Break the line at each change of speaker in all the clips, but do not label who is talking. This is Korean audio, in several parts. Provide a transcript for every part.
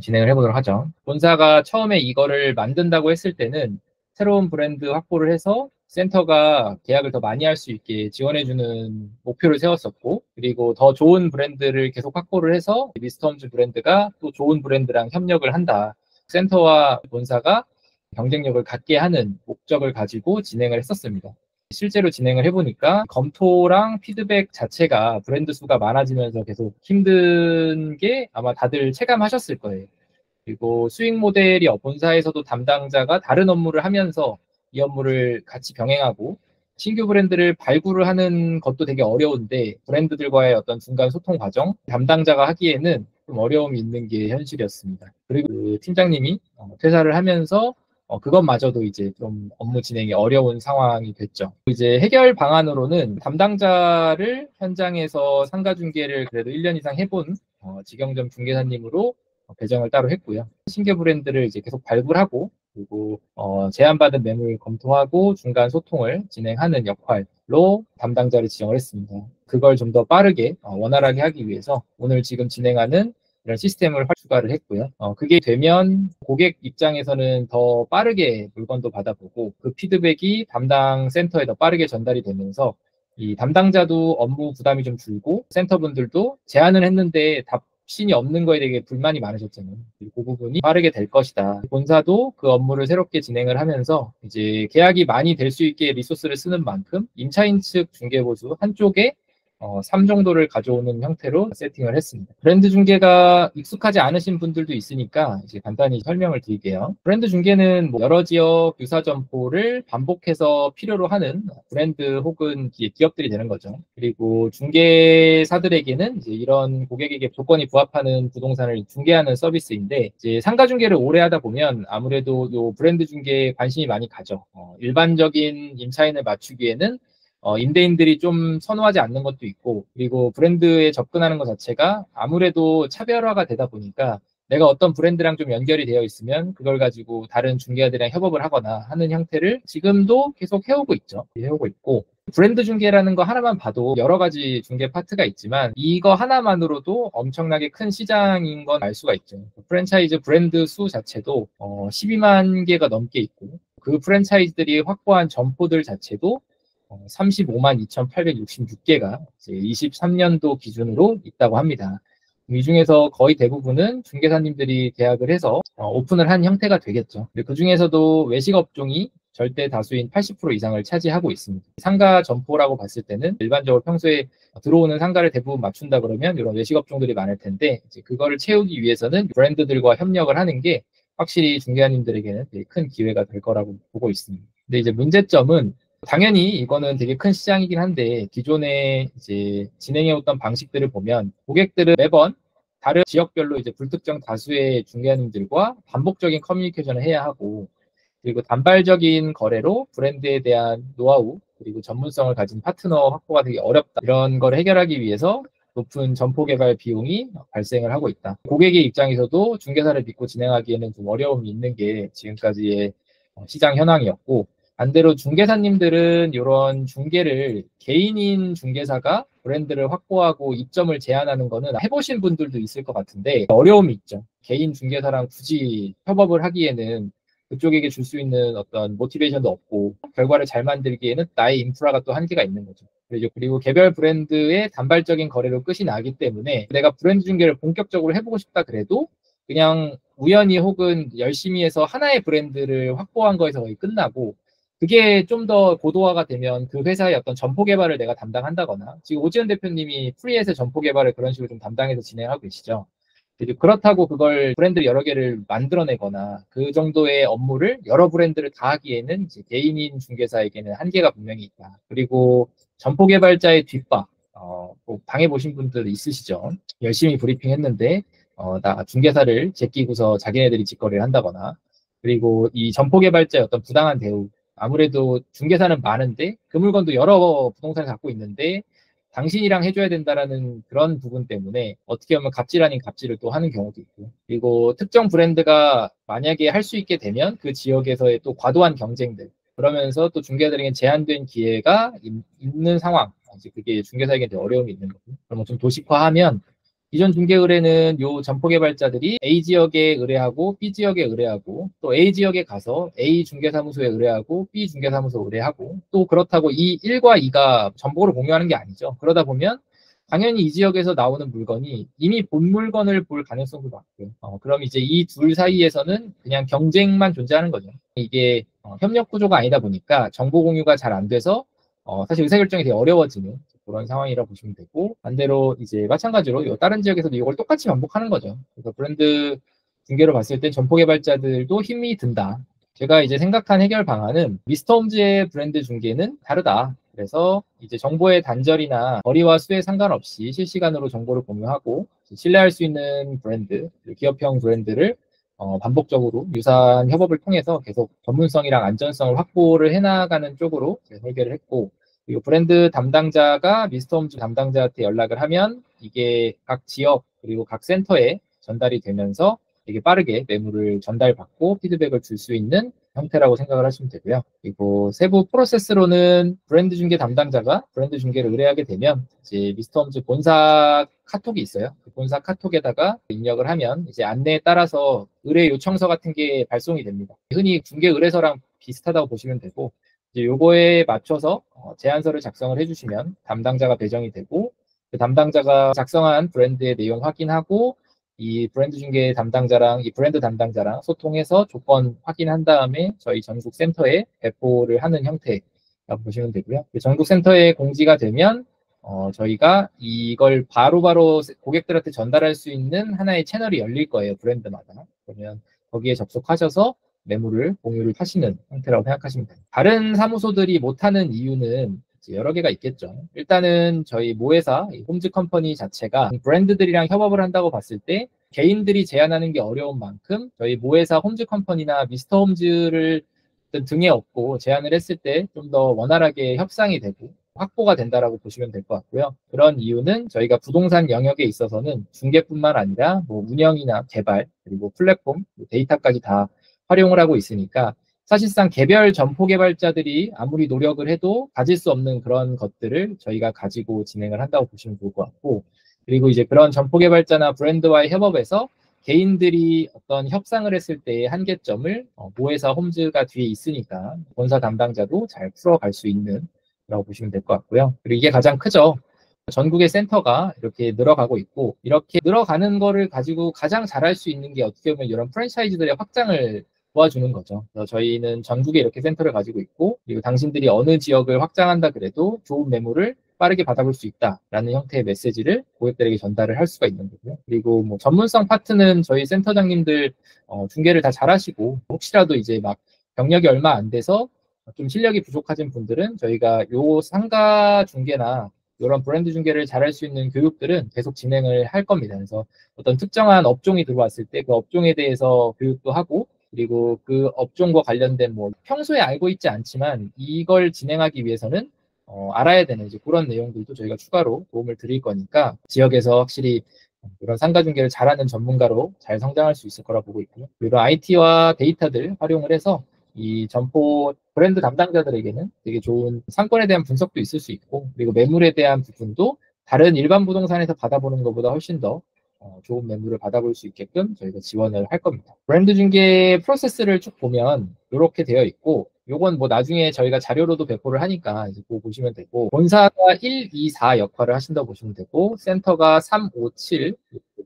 진행을 해보도록 하죠. 본사가 처음에 이거를 만든다고 했을 때는 새로운 브랜드 확보를 해서 센터가 계약을 더 많이 할 수 있게 지원해주는 목표를 세웠었고, 그리고 더 좋은 브랜드를 계속 확보를 해서 미스터 홈즈 브랜드가 또 좋은 브랜드랑 협력을 한다. 센터와 본사가 경쟁력을 갖게 하는 목적을 가지고 진행을 했었습니다. 실제로 진행을 해보니까 검토랑 피드백 자체가 브랜드 수가 많아지면서 계속 힘든 게 아마 다들 체감하셨을 거예요. 그리고 수익 모델이 본사에서도 담당자가 다른 업무를 하면서 이 업무를 같이 병행하고 신규 브랜드를 발굴을 하는 것도 되게 어려운데 브랜드들과의 어떤 중간 소통 과정 담당자가 하기에는 좀 어려움이 있는 게 현실이었습니다. 그리고 그 팀장님이 퇴사를 하면서 그것마저도 이제 좀 업무 진행이 어려운 상황이 됐죠. 이제 해결 방안으로는 담당자를 현장에서 상가 중개를 그래도 1년 이상 해본 직영점 중개사님으로 배정을 따로 했고요. 신규 브랜드를 이제 계속 발굴하고 그리고 제안받은 매물 검토하고 중간 소통을 진행하는 역할로 담당자를 지정을 했습니다. 그걸 좀 더 빠르게 원활하게 하기 위해서 오늘 지금 진행하는 이런 시스템을 추가를 했고요. 그게 되면 고객 입장에서는 더 빠르게 물건도 받아보고 그 피드백이 담당 센터에 더 빠르게 전달이 되면서 이 담당자도 업무 부담이 좀 줄고 센터분들도 제안을 했는데 답신이 없는 거에 되게 불만이 많으셨잖아요. 그 부분이 빠르게 될 것이다. 본사도 그 업무를 새롭게 진행을 하면서 이제 계약이 많이 될 수 있게 리소스를 쓰는 만큼 임차인 측 중개보수 한쪽에 3 정도를 가져오는 형태로 세팅을 했습니다. 브랜드 중개가 익숙하지 않으신 분들도 있으니까 이제 간단히 설명을 드릴게요. 브랜드 중개는 뭐 여러 지역 유사 점포를 반복해서 필요로 하는 브랜드 혹은 기업들이 되는 거죠. 그리고 중개사들에게는 이제 이런 고객에게 조건이 부합하는 부동산을 중개하는 서비스인데 이제 상가 중개를 오래 하다 보면 아무래도 요 브랜드 중개에 관심이 많이 가죠. 일반적인 임차인을 맞추기에는 임대인들이 좀 선호하지 않는 것도 있고, 그리고 브랜드에 접근하는 것 자체가 아무래도 차별화가 되다 보니까 내가 어떤 브랜드랑 좀 연결이 되어 있으면 그걸 가지고 다른 중개사들이랑 협업을 하거나 하는 형태를 지금도 계속 해오고 있죠. 해오고 있고, 브랜드 중개라는 거 하나만 봐도 여러 가지 중개 파트가 있지만 이거 하나만으로도 엄청나게 큰 시장인 건 알 수가 있죠. 프랜차이즈 브랜드 수 자체도 12만 개가 넘게 있고, 그 프랜차이즈들이 확보한 점포들 자체도 35만 2,866개가 23년도 기준으로 있다고 합니다. 이 중에서 거의 대부분은 중개사님들이 계약을 해서 오픈을 한 형태가 되겠죠. 그 중에서도 외식 업종이 절대 다수인 80% 이상을 차지하고 있습니다. 상가 점포라고 봤을 때는 일반적으로 평소에 들어오는 상가를 대부분 맞춘다 그러면 이런 외식 업종들이 많을 텐데 이제 그거를 채우기 위해서는 브랜드들과 협력을 하는 게 확실히 중개사님들에게는 되게 큰 기회가 될 거라고 보고 있습니다. 근데 이제 문제점은 당연히 이거는 되게 큰 시장이긴 한데 기존에 이제 진행해왔던 방식들을 보면 고객들은 매번 다른 지역별로 이제 불특정 다수의 중개사님들과 반복적인 커뮤니케이션을 해야 하고 그리고 단발적인 거래로 브랜드에 대한 노하우 그리고 전문성을 가진 파트너 확보가 되게 어렵다. 이런 걸 해결하기 위해서 높은 점포 개발 비용이 발생을 하고 있다. 고객의 입장에서도 중개사를 믿고 진행하기에는 좀 어려움이 있는 게 지금까지의 시장 현황이었고 반대로 중개사님들은 이런 중개를 개인인 중개사가 브랜드를 확보하고 입점을 제한하는 거는 해보신 분들도 있을 것 같은데 어려움이 있죠. 개인 중개사랑 굳이 협업을 하기에는 그쪽에게 줄 수 있는 어떤 모티베이션도 없고 결과를 잘 만들기에는 나의 인프라가 또 한계가 있는 거죠. 그리고 개별 브랜드의 단발적인 거래로 끝이 나기 때문에 내가 브랜드 중개를 본격적으로 해보고 싶다 그래도 그냥 우연히 혹은 열심히 해서 하나의 브랜드를 확보한 거에서 거의 끝나고 그게 좀 더 고도화가 되면 그 회사의 어떤 점포 개발을 내가 담당한다거나 지금 오지은 대표님이 프리에서 점포 개발을 그런 식으로 좀 담당해서 진행하고 계시죠. 그렇다고 그걸 브랜드 여러 개를 만들어내거나 그 정도의 업무를 여러 브랜드를 다 하기에는 이제 개인인 중개사에게는 한계가 분명히 있다. 그리고 점포 개발자의 뒷박, 뭐 당해보신 분들 있으시죠? 열심히 브리핑했는데 나 중개사를 제끼고서 자기네들이 직거래를 한다거나 그리고 이 점포 개발자의 어떤 부당한 대우 아무래도 중개사는 많은데 그 물건도 여러 부동산을 갖고 있는데 당신이랑 해줘야 된다라는 그런 부분 때문에 어떻게 보면 갑질 아닌 갑질을 또 하는 경우도 있고 그리고 특정 브랜드가 만약에 할 수 있게 되면 그 지역에서의 또 과도한 경쟁들 그러면서 또 중개사들에게 제한된 기회가 있는 상황 이제 그게 중개사에게 어려움이 있는 거고 그러면 좀 도식화하면 기존 중개 의뢰는 요 점포 개발자들이 A 지역에 의뢰하고 B 지역에 의뢰하고 또 A 지역에 가서 A 중개사무소에 의뢰하고 B 중개사무소에 의뢰하고 또 그렇다고 이 1과 2가 전복으로 공유하는 게 아니죠. 그러다 보면 당연히 이 지역에서 나오는 물건이 이미 본 물건을 볼 가능성도 많고요. 그럼 이제 이 둘 사이에서는 그냥 경쟁만 존재하는 거죠. 이게 협력 구조가 아니다 보니까 정보 공유가 잘 안 돼서 사실 의사결정이 되게 어려워지는 그런 상황이라고 보시면 되고, 반대로 이제 마찬가지로 다른 지역에서도 이걸 똑같이 반복하는 거죠. 그래서 브랜드 중개로 봤을 때 점포 개발자들도 힘이 든다. 제가 이제 생각한 해결 방안은 미스터 홈즈의 브랜드 중개는 다르다. 그래서 이제 정보의 단절이나 거리와 수에 상관없이 실시간으로 정보를 공유하고 신뢰할 수 있는 브랜드, 기업형 브랜드를 반복적으로 유사한 협업을 통해서 계속 전문성이랑 안전성을 확보를 해나가는 쪽으로 해결을 했고, 그리고 브랜드 담당자가 미스터홈즈 담당자한테 연락을 하면 이게 각 지역 그리고 각 센터에 전달이 되면서 되게 빠르게 매물을 전달받고 피드백을 줄 수 있는 형태라고 생각을 하시면 되고요. 그리고 세부 프로세스로는 브랜드 중개 담당자가 브랜드 중개를 의뢰하게 되면 이제 미스터홈즈 본사 카톡이 있어요. 그 본사 카톡에다가 입력을 하면 이제 안내에 따라서 의뢰 요청서 같은 게 발송이 됩니다. 흔히 중개 의뢰서랑 비슷하다고 보시면 되고, 이제 요거에 맞춰서 제안서를 작성을 해주시면 담당자가 배정이 되고, 그 담당자가 작성한 브랜드의 내용 확인하고 이 브랜드 중개 담당자랑 이 브랜드 담당자랑 소통해서 조건 확인한 다음에 저희 전국 센터에 배포를 하는 형태라고 보시면 되고요. 전국 센터에 공지가 되면 저희가 이걸 바로바로 고객들한테 전달할 수 있는 하나의 채널이 열릴 거예요. 브랜드마다. 그러면 거기에 접속하셔서 매물을 공유를 하시는 형태라고 생각하시면 됩니다. 다른 사무소들이 못하는 이유는 여러 개가 있겠죠. 일단은 저희 모회사 홈즈 컴퍼니 자체가 브랜드들이랑 협업을 한다고 봤을 때 개인들이 제안하는 게 어려운 만큼 저희 모회사 홈즈 컴퍼니나 미스터 홈즈를 등에 업고 제안을 했을 때 좀 더 원활하게 협상이 되고 확보가 된다라고 보시면 될 것 같고요. 그런 이유는 저희가 부동산 영역에 있어서는 중개뿐만 아니라 뭐 운영이나 개발 그리고 플랫폼, 데이터까지 다 활용을 하고 있으니까 사실상 개별 점포 개발자들이 아무리 노력을 해도 가질 수 없는 그런 것들을 저희가 가지고 진행을 한다고 보시면 좋을 것 같고, 그리고 이제 그런 점포 개발자나 브랜드와의 협업에서 개인들이 어떤 협상을 했을 때의 한계점을 모회사 홈즈가 뒤에 있으니까 본사 담당자도 잘 풀어갈 수 있는 라고 보시면 될 것 같고요. 그리고 이게 가장 크죠. 전국의 센터가 이렇게 늘어가고 있고, 이렇게 늘어가는 거를 가지고 가장 잘할 수 있는 게 어떻게 보면 이런 프랜차이즈들의 확장을 도와주는 거죠. 그래서 저희는 전국에 이렇게 센터를 가지고 있고, 그리고 당신들이 어느 지역을 확장한다 그래도 좋은 매물을 빠르게 받아볼 수 있다라는 형태의 메시지를 고객들에게 전달을 할 수가 있는 거고요. 그리고 뭐 전문성 파트는 저희 센터장님들 중개를 다 잘하시고, 혹시라도 이제 막 경력이 얼마 안 돼서 좀 실력이 부족하신 분들은 저희가 요 상가 중개나 이런 브랜드 중개를 잘할 수 있는 교육들은 계속 진행을 할 겁니다. 그래서 어떤 특정한 업종이 들어왔을 때 그 업종에 대해서 교육도 하고, 그리고 그 업종과 관련된 뭐 평소에 알고 있지 않지만 이걸 진행하기 위해서는 알아야 되는 이제 그런 내용들도 저희가 추가로 도움을 드릴 거니까 지역에서 확실히 이런 상가 중개를 잘하는 전문가로 잘 성장할 수 있을 거라 보고 있고요. 그리고 IT와 데이터들 활용을 해서 이 점포 브랜드 담당자들에게는 되게 좋은 상권에 대한 분석도 있을 수 있고, 그리고 매물에 대한 부분도 다른 일반 부동산에서 받아보는 것보다 훨씬 더 좋은 매물을 받아볼 수 있게끔 저희가 지원을 할 겁니다. 브랜드 중개 프로세스를 쭉 보면 이렇게 되어 있고, 요건 뭐 나중에 저희가 자료로도 배포를 하니까 이제 그거 보시면 되고, 본사가 1, 2, 4 역할을 하신다고 보시면 되고, 센터가 3, 5, 7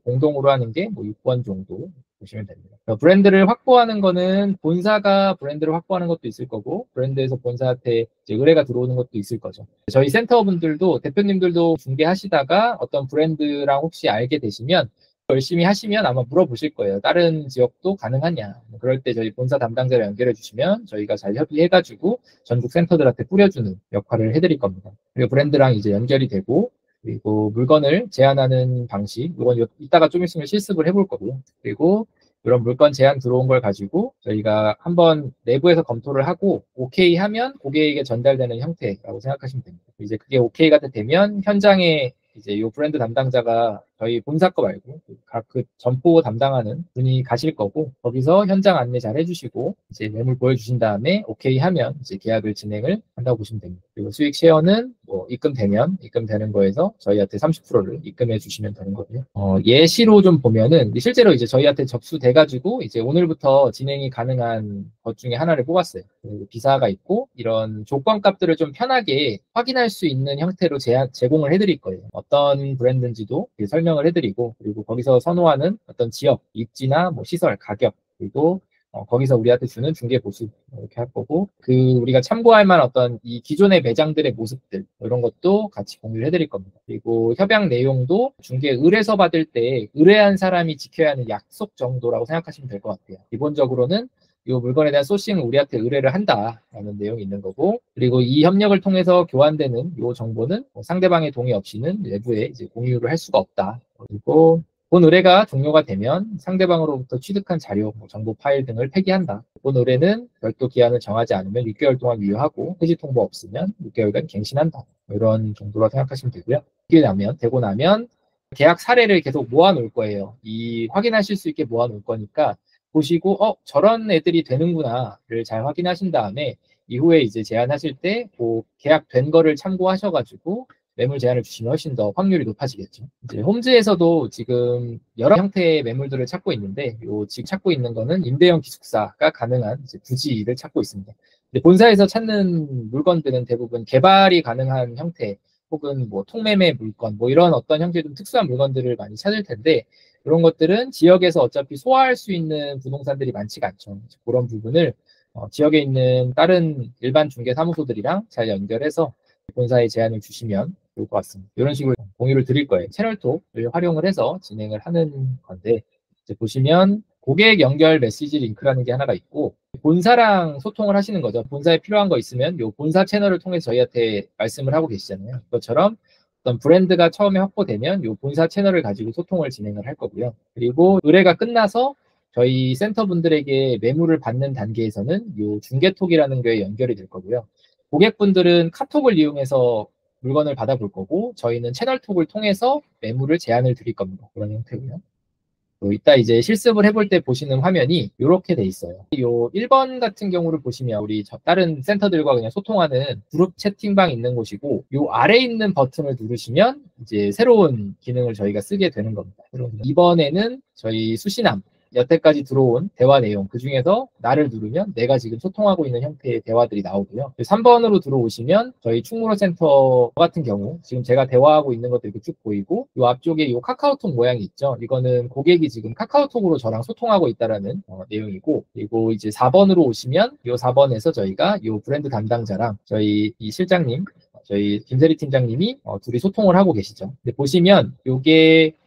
공동으로 하는 게 뭐 6번 정도 보시면 됩니다. 브랜드를 확보하는 거는 본사가 브랜드를 확보하는 것도 있을 거고, 브랜드에서 본사한테 이제 의뢰가 들어오는 것도 있을 거죠. 저희 센터분들도 대표님들도 중개하시다가 어떤 브랜드랑 혹시 알게 되시면 열심히 하시면 아마 물어보실 거예요. 다른 지역도 가능하냐. 그럴 때 저희 본사 담당자를 연결해 주시면 저희가 잘 협의해가지고 전국 센터들한테 뿌려주는 역할을 해드릴 겁니다. 그리고 브랜드랑 이제 연결이 되고, 그리고 물건을 제안하는 방식, 이건 이따가 좀 있으면 실습을 해볼 거고요. 그리고 이런 물건 제안 들어온 걸 가지고 저희가 한번 내부에서 검토를 하고 오케이 하면 고객에게 전달되는 형태라고 생각하시면 됩니다. 이제 그게 오케이가 되면 현장에 이제 이 브랜드 담당자가 저희 본사 거 말고 각 그 점포 담당하는 분이 가실 거고, 거기서 현장 안내 잘 해주시고 이제 매물 보여주신 다음에 오케이 하면 이제 계약을 진행을 한다고 보시면 됩니다. 그리고 수익 쉐어는 뭐 입금되는 거에서 저희한테 30%를 입금해 주시면 되는 거고요. 예시로 좀 보면은 실제로 이제 저희한테 접수돼가지고 이제 오늘부터 진행이 가능한 것 중에 하나를 뽑았어요. 그 비사가 있고 이런 조건값들을 좀 편하게 확인할 수 있는 형태로 제공을 해드릴 거예요. 어떤 브랜드인지도 설명을 해드리고, 그리고 거기서 선호하는 어떤 지역, 입지나 뭐 시설, 가격, 그리고 거기서 우리한테 주는 중개 보수 이렇게 할 거고, 우리가 참고할 만한 어떤 이 기존의 매장들의 모습들 이런 것도 같이 공유를 해드릴 겁니다. 그리고 협약 내용도 중개 의뢰서 받을 때 의뢰한 사람이 지켜야 하는 약속 정도라고 생각하시면 될 것 같아요. 기본적으로는 이 물건에 대한 소싱을 우리한테 의뢰를 한다라는 내용이 있는 거고, 그리고 이 협력을 통해서 교환되는 이 정보는 상대방의 동의 없이는 내부에 이제 공유를 할 수가 없다. 그리고 본 의뢰가 종료가 되면 상대방으로부터 취득한 자료, 정보 파일 등을 폐기한다. 본 의뢰는 별도 기한을 정하지 않으면 6개월 동안 유효하고 해지 통보 없으면 6개월간 갱신한다. 이런 정도로 생각하시면 되고요. 되고 나면 계약 사례를 계속 모아놓을 거예요. 확인하실 수 있게 모아놓을 거니까 보시고 저런 애들이 되는구나를 잘 확인하신 다음에 이후에 이제 제안하실 때 계약된 거를 참고하셔가지고 매물 제안을 주시면 훨씬 더 확률이 높아지겠죠. 이제 홈즈에서도 지금 여러 형태의 매물들을 찾고 있는데, 지금 찾고 있는 거는 임대형 기숙사가 가능한 이제 부지를 찾고 있습니다. 근데 본사에서 찾는 물건들은 대부분 개발이 가능한 형태, 혹은 뭐 통매매 물건, 뭐 이런 어떤 형태의 좀 특수한 물건들을 많이 찾을 텐데, 이런 것들은 지역에서 어차피 소화할 수 있는 부동산들이 많지가 않죠. 그런 부분을 지역에 있는 다른 일반 중개 사무소들이랑 잘 연결해서 본사에 제안을 주시면 좋을 것 같습니다. 이런 식으로 공유를 드릴 거예요. 채널톡을 활용을 해서 진행을 하는 건데, 이제 보시면 고객 연결 메시지 링크라는 게 하나가 있고, 본사랑 소통을 하시는 거죠. 본사에 필요한 거 있으면 이 본사 채널을 통해 저희한테 말씀을 하고 계시잖아요. 그것처럼 어떤 브랜드가 처음에 확보되면 이 본사 채널을 가지고 소통을 진행을 할 거고요. 그리고 의뢰가 끝나서 저희 센터분들에게 매물을 받는 단계에서는 이 중개톡이라는 게 연결이 될 거고요. 고객분들은 카톡을 이용해서 물건을 받아볼 거고, 저희는 채널톡을 통해서 매물을 제안을 드릴 겁니다. 그런 형태고요. 이따 이제 실습을 해볼 때 보시는 화면이 이렇게 돼 있어요. 요 1번 같은 경우를 보시면 우리 다른 센터들과 그냥 소통하는 그룹 채팅방 있는 곳이고, 요 아래에 있는 버튼을 누르시면 이제 새로운 기능을 저희가 쓰게 되는 겁니다. 2번에는 저희 수신함, 여태까지 들어온 대화 내용, 그 중에서 나를 누르면 내가 지금 소통하고 있는 형태의 대화들이 나오고요. 3번으로 들어오시면 저희 충무로 센터 같은 경우 지금 제가 대화하고 있는 것도 이렇게 쭉 보이고, 이 앞쪽에 이 카카오톡 모양이 있죠. 이거는 고객이 지금 카카오톡으로 저랑 소통하고 있다라는 내용이고, 그리고 이제 4번으로 오시면 이 4번에서 저희가 이 브랜드 담당자랑 저희 이 실장님, 저희 김세리 팀장님이 둘이 소통을 하고 계시죠. 근데 보시면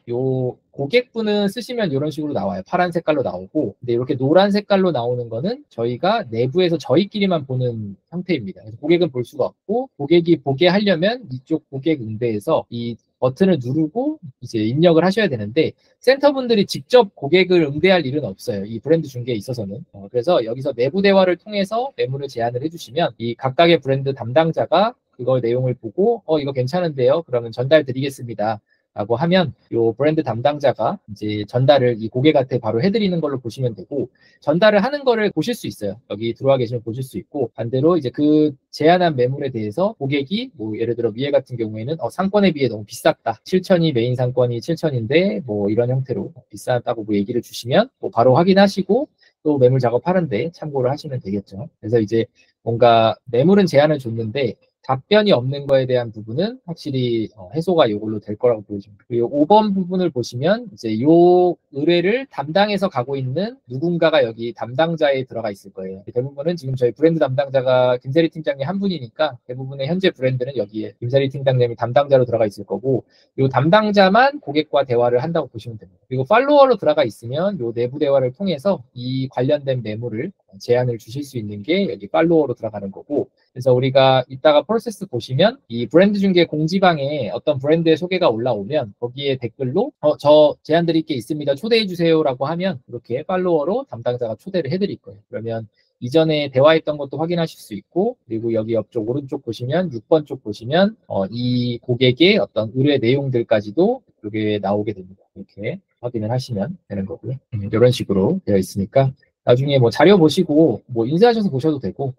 요 고객분은 쓰시면 이런 식으로 나와요. 파란 색깔로 나오고, 근데 이렇게 노란 색깔로 나오는 거는 저희가 내부에서 저희끼리만 보는 형태입니다. 그래서 고객은 볼 수가 없고, 고객이 보게 하려면 이쪽 고객 응대에서 이 버튼을 누르고 이제 입력을 하셔야 되는데, 센터분들이 직접 고객을 응대할 일은 없어요. 이 브랜드 중개에 있어서는. 그래서 여기서 내부 대화를 통해서 매물을 제안을 해주시면 이 각각의 브랜드 담당자가 그걸 내용을 보고 이거 괜찮은데요? 그러면 전달 드리겠습니다. 라고 하면 이 브랜드 담당자가 이제 전달을 이 고객한테 바로 해드리는 걸로 보시면 되고, 전달을 하는 거를 보실 수 있어요. 여기 들어와 계시면 보실 수 있고, 반대로 이제 그 제안한 매물에 대해서 고객이 뭐 예를 들어 위에 같은 경우에는 상권에 비해 너무 비쌌다. 7천이 메인 상권이 7천인데 뭐 이런 형태로 비싸다고 뭐 얘기를 주시면 뭐 바로 확인하시고 또 매물 작업하는데 참고를 하시면 되겠죠. 그래서 이제 뭔가 매물은 제안을 줬는데 답변이 없는 거에 대한 부분은 확실히 해소가 이걸로 될 거라고 보여집니다. 그리고 5번 부분을 보시면 이제 요 의뢰를 담당해서 가고 있는 누군가가 여기 담당자에 들어가 있을 거예요. 대부분은 지금 저희 브랜드 담당자가 김세리 팀장님 한 분이니까 대부분의 현재 브랜드는 여기에 김세리 팀장님이 담당자로 들어가 있을 거고, 요 담당자만 고객과 대화를 한다고 보시면 됩니다. 그리고 팔로워로 들어가 있으면 요 내부 대화를 통해서 이 관련된 매물을 제안을 주실 수 있는 게 여기 팔로워로 들어가는 거고, 그래서 우리가 이따가 프로세스 보시면 이 브랜드 중개 공지방에 어떤 브랜드의 소개가 올라오면 거기에 댓글로 저 제안 드릴 게 있습니다. 초대해 주세요라고 하면 이렇게 팔로워로 담당자가 초대를 해드릴 거예요. 그러면 이전에 대화했던 것도 확인하실 수 있고, 그리고 여기 옆쪽 오른쪽 보시면 6번 쪽 보시면 이 고객의 어떤 의뢰 내용들까지도 여기에 나오게 됩니다. 이렇게 확인을 하시면 되는 거고요. 이런 식으로 되어 있으니까 나중에 뭐 자료 보시고 뭐 인쇄하셔서 보셔도 되고,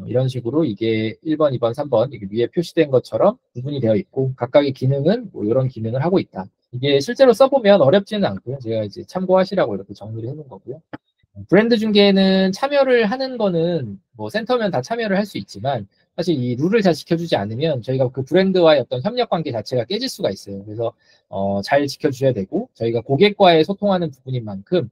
이런 식으로 이게 1번, 2번, 3번 이게 위에 표시된 것처럼 구분이 되어 있고 각각의 기능은 뭐 이런 기능을 하고 있다. 이게 실제로 써보면 어렵지는 않고요. 제가 이제 참고하시라고 이렇게 정리를 해놓은 거고요. 브랜드 중개는 참여를 하는 거는 뭐 센터면 다 참여를 할 수 있지만 사실 이 룰을 잘 지켜주지 않으면 저희가 그 브랜드와의 어떤 협력 관계 자체가 깨질 수가 있어요. 그래서 잘 지켜주셔야 되고 저희가 고객과의 소통하는 부분인 만큼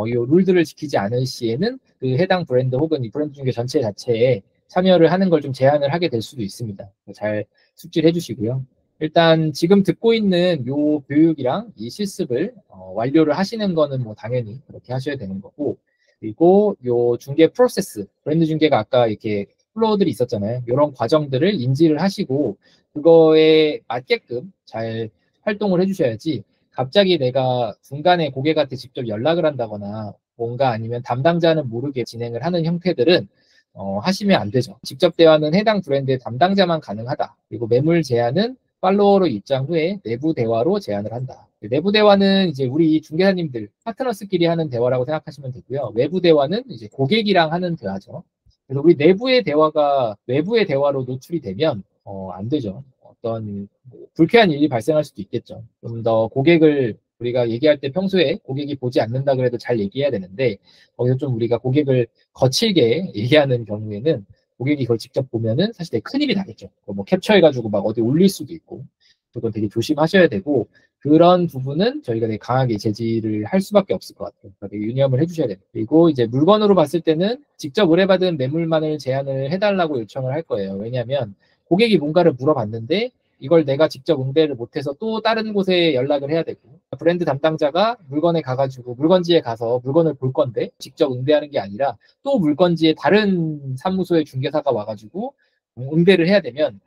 이 룰들을 지키지 않을 시에는 그 해당 브랜드 혹은 이 브랜드 중개 전체 자체에 참여를 하는 걸 좀 제한을 하게 될 수도 있습니다. 잘 숙지를 해주시고요. 일단 지금 듣고 있는 요 교육이랑 이 실습을 완료를 하시는 거는 뭐 당연히 그렇게 하셔야 되는 거고 그리고 요 중개 프로세스, 브랜드 중개가 아까 이렇게 플로우들이 있었잖아요. 이런 과정들을 인지를 하시고 그거에 맞게끔 잘 활동을 해주셔야지 갑자기 내가 중간에 고객한테 직접 연락을 한다거나 뭔가 아니면 담당자는 모르게 진행을 하는 형태들은 하시면 안 되죠. 직접 대화는 해당 브랜드의 담당자만 가능하다. 그리고 매물 제한은 팔로워로 입장 후에 내부 대화로 제안을 한다. 내부 대화는 이제 우리 중개사님들, 파트너스끼리 하는 대화라고 생각하시면 되고요. 외부 대화는 이제 고객이랑 하는 대화죠. 그래서 우리 내부의 대화가 외부의 대화로 노출이 되면 안 되죠. 어떤 뭐 불쾌한 일이 발생할 수도 있겠죠. 좀 더 고객을 우리가 얘기할 때 평소에 고객이 보지 않는다 그래도 잘 얘기해야 되는데 거기서 좀 우리가 고객을 거칠게 얘기하는 경우에는 고객이 그걸 직접 보면은 사실 되게 큰일이 나겠죠. 뭐 캡처해가지고 막 어디 올릴 수도 있고 그건 되게 조심하셔야 되고 그런 부분은 저희가 되게 강하게 제지를 할 수밖에 없을 것 같아요. 그러니까 되게 유념을 해주셔야 돼요. 그리고 이제 물건으로 봤을 때는 직접 의뢰받은 매물만을 제안을 해달라고 요청을 할 거예요. 왜냐하면 고객이 뭔가를 물어봤는데 이걸 내가 직접 응대를 못해서 또 다른 곳에 연락을 해야 되고 브랜드 담당자가 물건에 가가지고 물건지에 가서 물건을 볼 건데 직접 응대하는 게 아니라 또 물건지에 다른 사무소의 중개사가 와가지고 응대를 해야 되면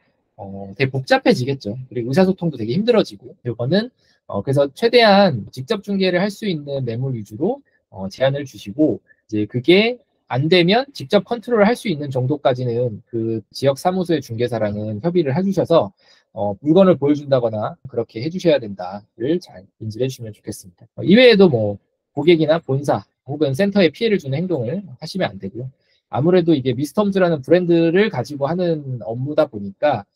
되게 복잡해지겠죠. 그리고 의사소통도 되게 힘들어지고 이거는 그래서 최대한 직접 중개를 할 수 있는 매물 위주로 제안을 주시고 이제 그게 안 되면 직접 컨트롤을 할 수 있는 정도까지는 그 지역 사무소의 중개사랑은 협의를 해주셔서 물건을 보여준다거나 그렇게 해주셔야 된다를 잘 인지해 주시면 좋겠습니다. 이외에도 뭐 고객이나 본사 혹은 센터에 피해를 주는 행동을 하시면 안 되고요. 아무래도 이게 미스텀즈라는 브랜드를 가지고 하는 업무다 보니까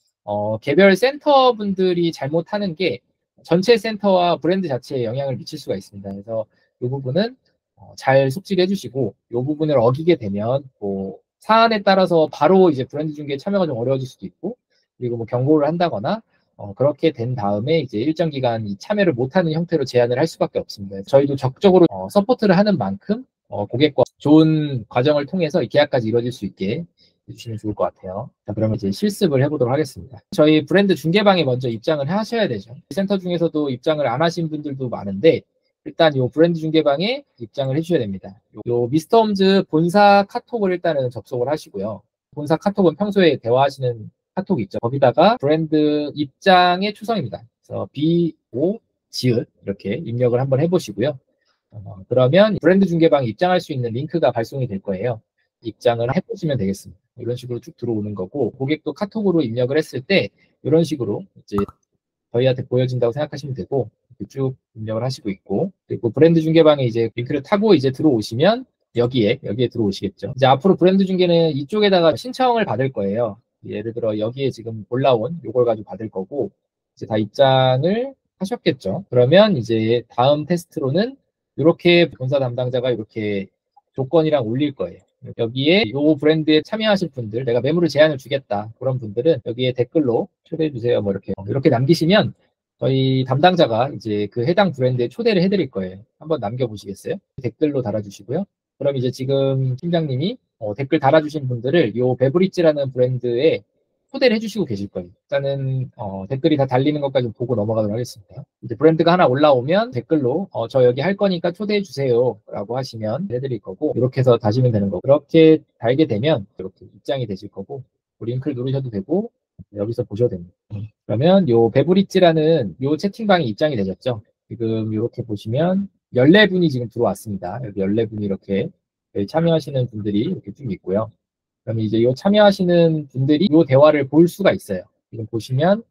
개별 센터 분들이 잘못하는 게 전체 센터와 브랜드 자체에 영향을 미칠 수가 있습니다. 그래서 이 부분은 잘 숙지를 해주시고 이 부분을 어기게 되면 뭐 사안에 따라서 바로 이제 브랜드 중개에 참여가 좀 어려워질 수도 있고 그리고 뭐 경고를 한다거나 그렇게 된 다음에 이제 일정 기간 참여를 못하는 형태로 제한을 할 수밖에 없습니다. 저희도 적극적으로 서포트를 하는 만큼 고객과 좋은 과정을 통해서 이 계약까지 이루어질 수 있게 해주시면 좋을 것 같아요. 자, 그러면 이제 실습을 해보도록 하겠습니다. 저희 브랜드 중개방에 먼저 입장을 하셔야 되죠. 센터 중에서도 입장을 안 하신 분들도 많은데 일단 요 브랜드 중개방에 입장을 해주셔야 됩니다. 요 미스터 홈즈 본사 카톡을 일단은 접속을 하시고요. 본사 카톡은 평소에 대화하시는 카톡이 있죠. 거기다가 브랜드 입장의 초성입니다. 그래서 BO 지읒 이렇게 입력을 한번 해보시고요. 그러면 브랜드 중개방에 입장할 수 있는 링크가 발송이 될 거예요. 입장을 해보시면 되겠습니다. 이런 식으로 쭉 들어오는 거고 고객도 카톡으로 입력을 했을 때 이런 식으로 이제 저희한테 보여진다고 생각하시면 되고 쭉 입력을 하시고 있고 그리고 브랜드 중개방에 이제 링크를 타고 이제 들어오시면 여기에 들어오시겠죠. 이제 앞으로 브랜드 중개는 이쪽에다가 신청을 받을 거예요. 예를 들어 여기에 지금 올라온 요걸 가지고 받을 거고 이제 다 입장을 하셨겠죠. 그러면 이제 다음 테스트로는 이렇게 본사 담당자가 이렇게 조건이랑 올릴 거예요. 여기에 이 브랜드에 참여하실 분들, 내가 매물을 제안을 주겠다. 그런 분들은 여기에 댓글로 초대해 주세요. 뭐 이렇게 남기시면 저희 담당자가 이제 그 해당 브랜드에 초대를 해드릴 거예요. 한번 남겨보시겠어요? 댓글로 달아주시고요. 그럼 이제 지금 팀장님이 댓글 달아주신 분들을 이 베브리지라는 브랜드에 초대를 해주시고 계실 거예요. 일단은 댓글이 다 달리는 것까지 보고 넘어가도록 하겠습니다. 이제 브랜드가 하나 올라오면 댓글로 저 여기 할 거니까 초대해 주세요 라고 하시면 해드릴 거고 이렇게 해서 다시면 되는 거고 그렇게 달게 되면 이렇게 입장이 되실 거고 링크를 누르셔도 되고 여기서 보셔도 됩니다. 그러면 요 베브리지라는 요 채팅방이 입장이 되셨죠. 지금 이렇게 보시면 14분이 지금 들어왔습니다. 여기 14분이 이렇게 참여하시는 분들이 이렇게 쭉 있고요. 그럼 이제 요 참여하시는 분들이 요 대화를 볼 수가 있어요. 지금 보시면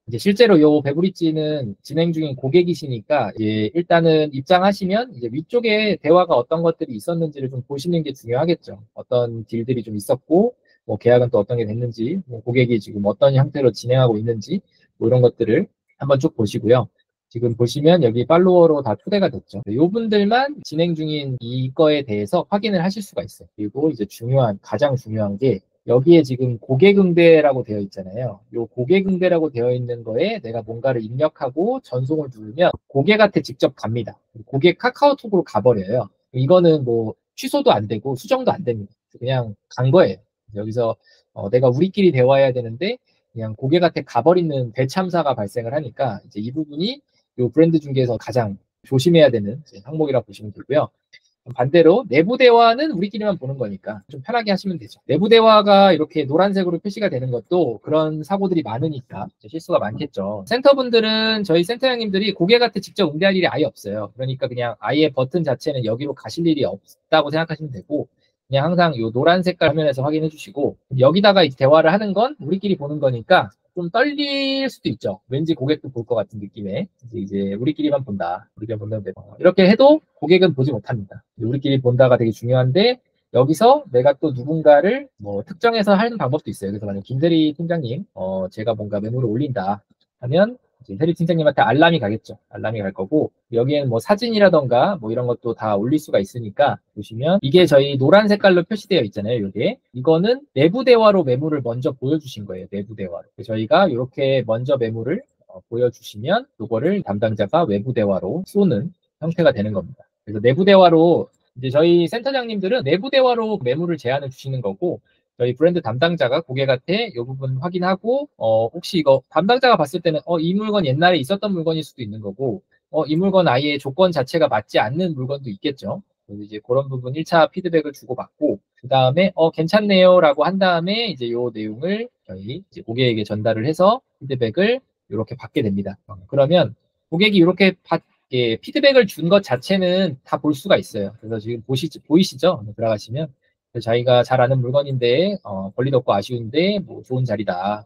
이제 실제로 요 베브리지는 진행 중인 고객이시니까 이제 일단은 입장하시면 이제 위쪽에 대화가 어떤 것들이 있었는지를 좀 보시는 게 중요하겠죠. 어떤 딜들이 좀 있었고 뭐 계약은 또 어떤 게 됐는지, 뭐 고객이 지금 어떤 형태로 진행하고 있는지, 뭐 이런 것들을 한번 쭉 보시고요. 지금 보시면 여기 팔로워로 다 초대가 됐죠. 이 분들만 진행 중인 이거에 대해서 확인을 하실 수가 있어요. 그리고 이제 가장 중요한 게 여기에 지금 고객응대라고 되어 있잖아요. 이 고객응대라고 되어 있는 거에 내가 뭔가를 입력하고 전송을 누르면 고객한테 직접 갑니다. 고객 카카오톡으로 가버려요. 이거는 뭐 취소도 안 되고 수정도 안 됩니다. 그냥 간 거예요. 여기서 내가 우리끼리 대화해야 되는데 그냥 고객한테 가버리는 대참사가 발생을 하니까 이제 이 부분이 이 브랜드 중개에서 가장 조심해야 되는 항목이라고 보시면 되고요. 반대로 내부 대화는 우리끼리만 보는 거니까 좀 편하게 하시면 되죠. 내부 대화가 이렇게 노란색으로 표시가 되는 것도 그런 사고들이 많으니까 실수가 많겠죠. 센터분들은 저희 센터장님들이 고객한테 직접 응대할 일이 아예 없어요. 그러니까 그냥 아예 버튼 자체는 여기로 가실 일이 없다고 생각하시면 되고 그냥 항상 이 노란 색깔 화면에서 확인해 주시고 여기다가 대화를 하는 건 우리끼리 보는 거니까 좀 떨릴 수도 있죠. 왠지 고객도 볼 것 같은 느낌에 이제 우리끼리만 본다. 우리끼리 본다면 되고 이렇게 해도 고객은 보지 못합니다. 우리끼리 본다가 되게 중요한데 여기서 내가 또 누군가를 뭐 특정해서 하는 방법도 있어요. 그래서 만약 김대리 팀장님, 제가 뭔가 메모를 올린다 하면 이제 대리 팀장님한테 알람이 가겠죠. 알람이 갈 거고 여기에는 뭐 사진이라던가 뭐 이런 것도 다 올릴 수가 있으니까 보시면 이게 저희 노란 색깔로 표시되어 있잖아요. 이게 이거는 내부 대화로 메모를 먼저 보여주신 거예요. 내부 대화로. 저희가 이렇게 먼저 메모를 보여주시면 이거를 담당자가 외부 대화로 쏘는 형태가 되는 겁니다. 그래서 내부 대화로 이제 저희 센터장님들은 내부 대화로 매물을 제안을 주시는 거고 저희 브랜드 담당자가 고객한테 이 부분 확인하고 혹시 이거 담당자가 봤을 때는 이 물건 옛날에 있었던 물건일 수도 있는 거고 이 물건 아예 조건 자체가 맞지 않는 물건도 있겠죠. 그래서 이제 그런 부분 1차 피드백을 주고받고 그 다음에 괜찮네요 라고 한 다음에 이제 요 내용을 저희 이제 고객에게 전달을 해서 피드백을 이렇게 받게 됩니다. 그러면 고객이 이렇게 피드백을 준 것 자체는 다 볼 수가 있어요. 그래서 지금 보이시죠? 들어가시면 자기가 잘 아는 물건인데 권리도 없고 아쉬운데 뭐 좋은 자리다.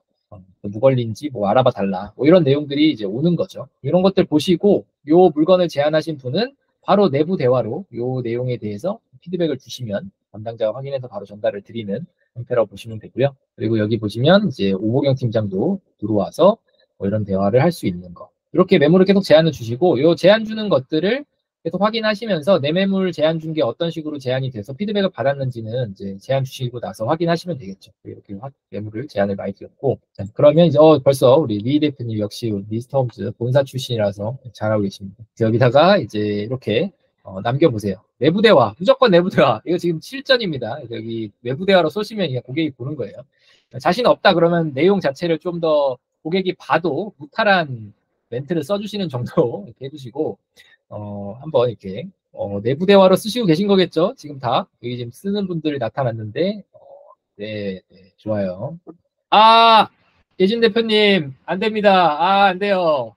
무걸린지 뭐 알아봐 달라. 뭐 이런 내용들이 이제 오는 거죠. 이런 것들 보시고 요 물건을 제안하신 분은 바로 내부 대화로 요 내용에 대해서 피드백을 주시면 담당자가 확인해서 바로 전달을 드리는 형태라고 보시면 되고요. 그리고 여기 보시면 이제 오보경 팀장도 들어와서 뭐 이런 대화를 할 수 있는 거. 이렇게 매물을 계속 제안을 주시고 요 제안 주는 것들을 계속 확인하시면서 내 매물 제안 준 게 어떤 식으로 제안이 돼서 피드백을 받았는지는 이제 제안 주시고 나서 확인하시면 되겠죠. 이렇게 매물을 제안을 많이 드렸고 자, 그러면 이제 벌써 우리 리 대표님 역시 미스터홈즈 본사 출신이라서 잘하고 계십니다. 여기다가 이제 이렇게 남겨보세요. 내부 대화 무조건 내부 대화 이거 지금 실전입니다. 여기 외부 대화로 쏘시면 그냥 고객이 보는 거예요. 자신 없다 그러면 내용 자체를 좀 더 고객이 봐도 무탈한 멘트를 써주시는 정도 이렇게 해주시고 한번 이렇게 내부 대화로 쓰시고 계신 거겠죠? 지금 다 여기 지금 쓰는 분들이 나타났는데 네, 네, 좋아요. 아, 예진 대표님 안 됩니다. 안 돼요.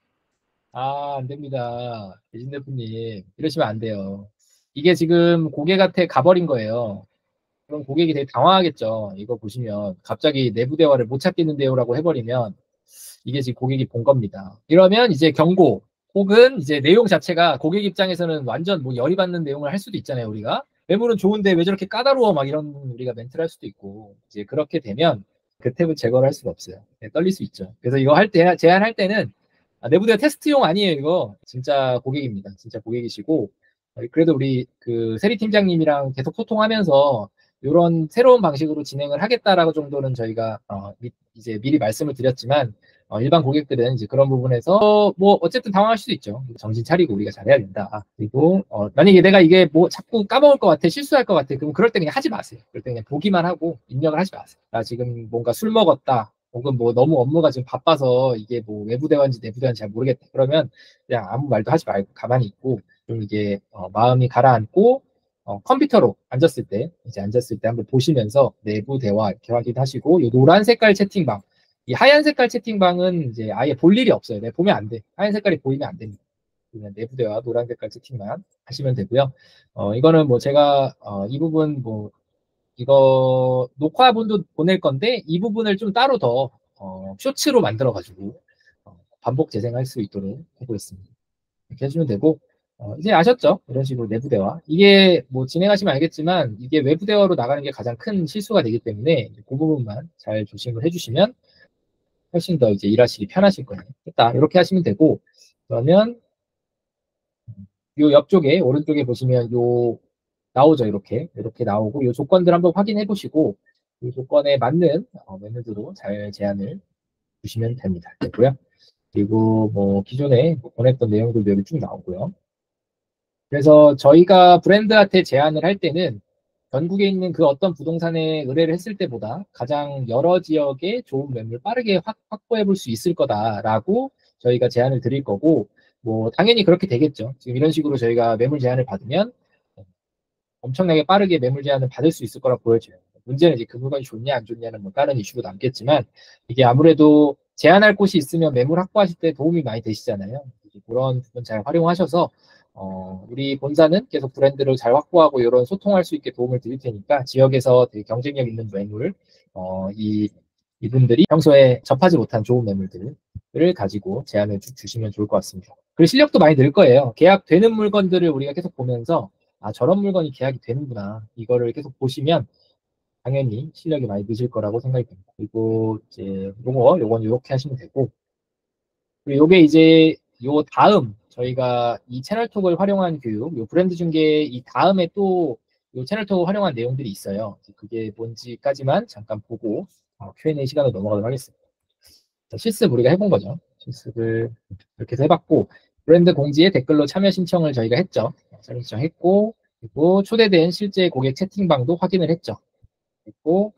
안 됩니다. 예진 대표님 이러시면 안 돼요. 이게 지금 고객한테 가버린 거예요. 그럼 고객이 되게 당황하겠죠. 이거 보시면 갑자기 내부 대화를 못 찾겠는데요라고 해버리면 이게 지금 고객이 본 겁니다. 이러면 이제 경고 혹은 이제 내용 자체가 고객 입장에서는 완전 뭐 열이 받는 내용을 할 수도 있잖아요. 우리가 매물은 좋은데 왜 저렇게 까다로워 막 이런 우리가 멘트를 할 수도 있고 이제 그렇게 되면 그 탭을 제거를 할 수가 없어요. 네, 떨릴 수 있죠. 그래서 이거 할 때 제안할 때는 내부 대화 테스트용 아니에요. 이거 진짜 고객입니다. 진짜 고객이시고 그래도 우리 그 세리 팀장님이랑 계속 소통하면서 이런 새로운 방식으로 진행을 하겠다라고 정도는 저희가 이제 미리 말씀을 드렸지만 일반 고객들은 이제 그런 부분에서 뭐 어쨌든 당황할 수도 있죠. 정신 차리고 우리가 잘해야 된다. 그리고 만약에 내가 이게 뭐 자꾸 까먹을 것 같아, 실수할 것 같아, 그럼 그럴 때 그냥 하지 마세요. 그럴 때 그냥 보기만 하고 입력을 하지 마세요. 나 지금 뭔가 술 먹었다. 혹은 뭐 너무 업무가 지금 바빠서 이게 뭐 외부 대화인지 내부 대화인지 잘 모르겠다. 그러면 그냥 아무 말도 하지 말고 가만히 있고 좀 이게 마음이 가라앉고 컴퓨터로 앉았을 때 한번 보시면서 내부 대화 이렇게 확인하시고 이 노란 색깔 채팅방 이 하얀 색깔 채팅방은 이제 아예 볼 일이 없어요. 네, 보면 안 돼. 하얀 색깔이 보이면 안 됩니다. 그냥 내부 대화 노란 색깔 채팅만 하시면 되고요. 이거는 뭐 제가 이 부분 뭐 이거 녹화본도 보낼 건데 이 부분을 좀 따로 더 쇼츠로 만들어 가지고 반복 재생할 수 있도록 하고 있습니다. 이렇게 해주면 되고 이제 아셨죠? 이런 식으로 내부 대화. 이게 뭐 진행하시면 알겠지만 이게 외부 대화로 나가는 게 가장 큰 실수가 되기 때문에 그 부분만 잘 조심을 해주시면 훨씬 더 이제 일하시기 편하실 거예요. 됐다. 이렇게 하시면 되고, 그러면 요 옆쪽에 오른쪽에 보시면 요 나오죠. 이렇게 나오고 요 조건들 한번 확인해 보시고 이 조건에 맞는 메뉴들로 잘 제안을 주시면 됩니다. 됐고요. 그리고 뭐 기존에 보냈던 내용들도 여기 쭉 나오고요. 그래서 저희가 브랜드한테 제안을 할 때는 전국에 있는 그 어떤 부동산에 의뢰를 했을 때보다 가장 여러 지역에 좋은 매물 빠르게 확보해 볼 수 있을 거다라고 저희가 제안을 드릴 거고, 뭐 당연히 그렇게 되겠죠. 지금 이런 식으로 저희가 매물 제안을 받으면 엄청나게 빠르게 매물 제안을 받을 수 있을 거라 보여져요. 문제는 이제 그 물건이 좋냐 안 좋냐는 뭐 다른 이슈로 남겠지만, 이게 아무래도 제안할 곳이 있으면 매물 확보하실 때 도움이 많이 되시잖아요. 그런 부분 잘 활용하셔서 우리 본사는 계속 브랜드를 잘 확보하고 이런 소통할 수 있게 도움을 드릴 테니까 지역에서 되게 경쟁력 있는 매물, 이분들이 평소에 접하지 못한 좋은 매물들을 가지고 제안을 주시면 좋을 것 같습니다. 그리고 실력도 많이 늘 거예요. 계약되는 물건들을 우리가 계속 보면서 아, 저런 물건이 계약이 되는구나. 이거를 계속 보시면 당연히 실력이 많이 늦을 거라고 생각이 듭니다. 그리고 이제 요건 이렇게 하시면 되고, 그리고 요게 이제 요 다음 저희가 이 채널톡을 활용한 교육, 요 브랜드 중계 이 다음에 또 요 채널톡을 활용한 내용들이 있어요. 그게 뭔지까지만 잠깐 보고 Q&A 시간으로 넘어가도록 하겠습니다. 자, 실습 우리가 해본 거죠. 실습을 이렇게 해서 해봤고, 브랜드 공지에 댓글로 참여 신청을 저희가 했죠. 참여 신청했고, 그리고 초대된 실제 고객 채팅방도 확인을 했죠. 그리고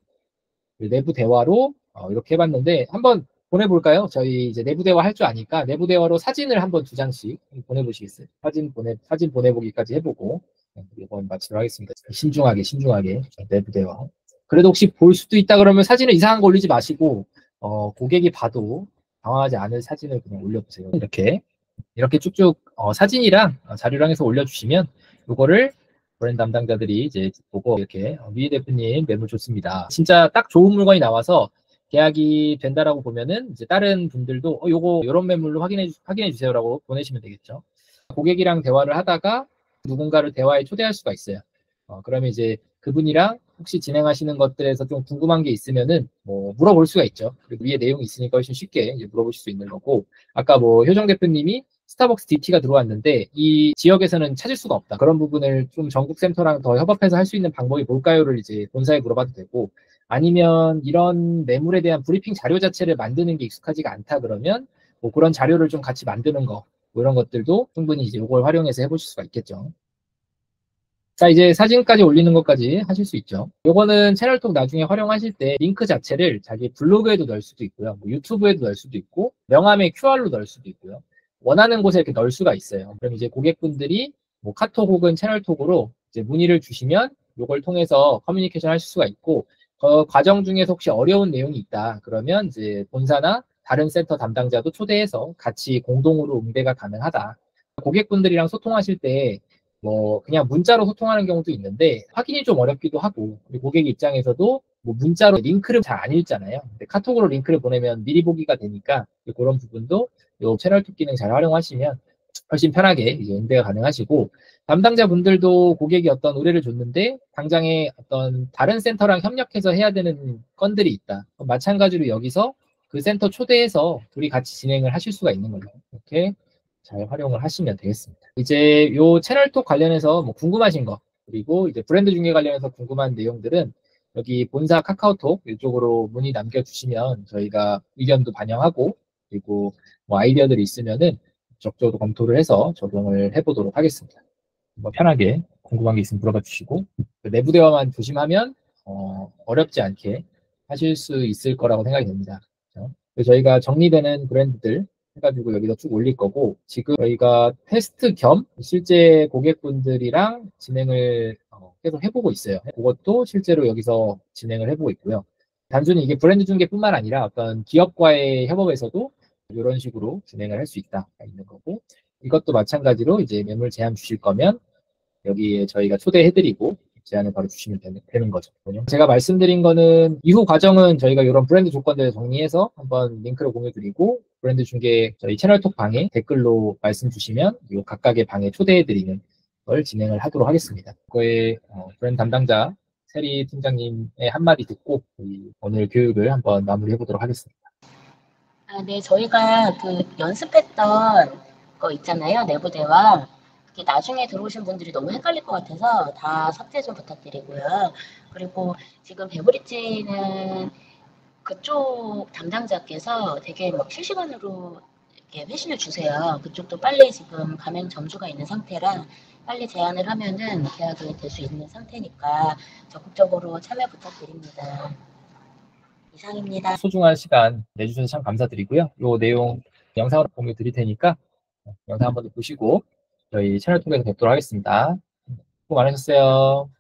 내부 대화로 이렇게 해봤는데 한번 보내볼까요? 저희 이제 내부 대화 할 줄 아니까 내부 대화로 사진을 한번 2장씩 보내보시겠어요? 사진 보내보기까지 해보고 이번 마치도록 하겠습니다. 신중하게 내부 대화. 그래도 혹시 볼 수도 있다 그러면 사진을 이상한 거 올리지 마시고 고객이 봐도 당황하지 않을 사진을 그냥 올려보세요. 이렇게 쭉쭉 사진이랑 자료랑 해서 올려주시면 이거를 브랜드 담당자들이 이제 보고 이렇게 위 대표님 매물 좋습니다. 진짜 딱 좋은 물건이 나와서 계약이 된다라고 보면은 이제 다른 분들도 요거 이런 매물로 확인해 주세요라고 보내시면 되겠죠. 고객이랑 대화를 하다가 누군가를 대화에 초대할 수가 있어요. 그러면 이제 그분이랑 혹시 진행하시는 것들에서 좀 궁금한 게 있으면은 뭐 물어볼 수가 있죠. 그리고 위에 내용이 있으니까 훨씬 쉽게 이제 물어보실 수 있는 거고, 아까 뭐 효정 대표님이 스타벅스 DT가 들어왔는데 이 지역에서는 찾을 수가 없다. 그런 부분을 좀 전국 센터랑 더 협업해서 할 수 있는 방법이 뭘까요를 이제 본사에 물어봐도 되고, 아니면 이런 매물에 대한 브리핑 자료 자체를 만드는 게 익숙하지가 않다 그러면 뭐 그런 자료를 좀 같이 만드는 거, 뭐 이런 것들도 충분히 이제 이걸 활용해서 해보실 수가 있겠죠. 자, 이제 사진까지 올리는 것까지 하실 수 있죠. 요거는 채널톡 나중에 활용하실 때 링크 자체를 자기 블로그에도 넣을 수도 있고요. 뭐 유튜브에도 넣을 수도 있고, 명함에 QR로 넣을 수도 있고요. 원하는 곳에 이렇게 넣을 수가 있어요. 그럼 이제 고객분들이 뭐 카톡 혹은 채널톡으로 이제 문의를 주시면 요걸 통해서 커뮤니케이션 하실 수가 있고, 그 과정 중에서 혹시 어려운 내용이 있다. 그러면 이제 본사나 다른 센터 담당자도 초대해서 같이 공동으로 응대가 가능하다. 고객분들이랑 소통하실 때 뭐 그냥 문자로 소통하는 경우도 있는데 확인이 좀 어렵기도 하고, 그리고 고객 입장에서도 뭐 문자로 링크를 잘 안 읽잖아요. 근데 카톡으로 링크를 보내면 미리 보기가 되니까 그런 부분도 요 채널톡 기능 잘 활용하시면 훨씬 편하게 이제 응대가 가능하시고, 담당자분들도 고객이 어떤 의뢰를 줬는데 당장에 어떤 다른 센터랑 협력해서 해야 되는 건들이 있다. 마찬가지로 여기서 그 센터 초대해서 둘이 같이 진행을 하실 수가 있는 거죠. 이렇게 잘 활용을 하시면 되겠습니다. 이제 요 채널톡 관련해서 뭐 궁금하신 거, 그리고 이제 브랜드 중계 관련해서 궁금한 내용들은 여기 본사 카카오톡 이쪽으로 문의 남겨주시면 저희가 의견도 반영하고, 그리고 뭐 아이디어들이 있으면은 적극적으로 검토를 해서 적용을 해보도록 하겠습니다. 뭐 편하게 궁금한 게 있으면 물어봐 주시고, 내부 대화만 조심하면 어렵지 않게 하실 수 있을 거라고 생각이 됩니다. 그렇죠? 그래서 저희가 정리되는 브랜드들 해가지고 여기다 쭉 올릴 거고, 지금 저희가 테스트 겸 실제 고객분들이랑 진행을 계속 해보고 있어요. 그것도 실제로 여기서 진행을 해보고 있고요. 단순히 이게 브랜드 중개뿐만 아니라 어떤 기업과의 협업에서도 이런 식으로 진행을 할 수 있다 있는 거고, 이것도 마찬가지로 이제 매물 제안 주실 거면 여기에 저희가 초대해드리고 제안을 바로 주시면 되는 거죠. 제가 말씀드린 거는 이후 과정은 저희가 이런 브랜드 조건들 정리해서 한번 링크를 공유드리고 브랜드 중개 저희 채널톡 방에 댓글로 말씀 주시면 이 각각의 방에 초대해드리는 걸 진행을 하도록 하겠습니다. 그거에 브랜드 담당자 세리 팀장님의 한마디 듣고 오늘 교육을 한번 마무리해 보도록 하겠습니다.
네, 저희가 그 연습했던 거 있잖아요. 내부 대화. 그게 나중에 들어오신 분들이 너무 헷갈릴 것 같아서 다 삭제 좀 부탁드리고요. 그리고 지금 베브리지는 그쪽 담당자께서 되게 막 실시간으로 이렇게 회신을 주세요. 그쪽도 빨리 지금 가맹 점주가 있는 상태라 빨리 제안을 하면은 계약이 될 수 있는 상태니까 적극적으로 참여 부탁드립니다. 이상입니다.
소중한 시간 내주셔서 참 감사드리고요. 이 내용 영상으로 공유 드릴 테니까 영상 한번 보시고 저희 채널 통해서 뵙도록 하겠습니다. 수고 많으셨어요.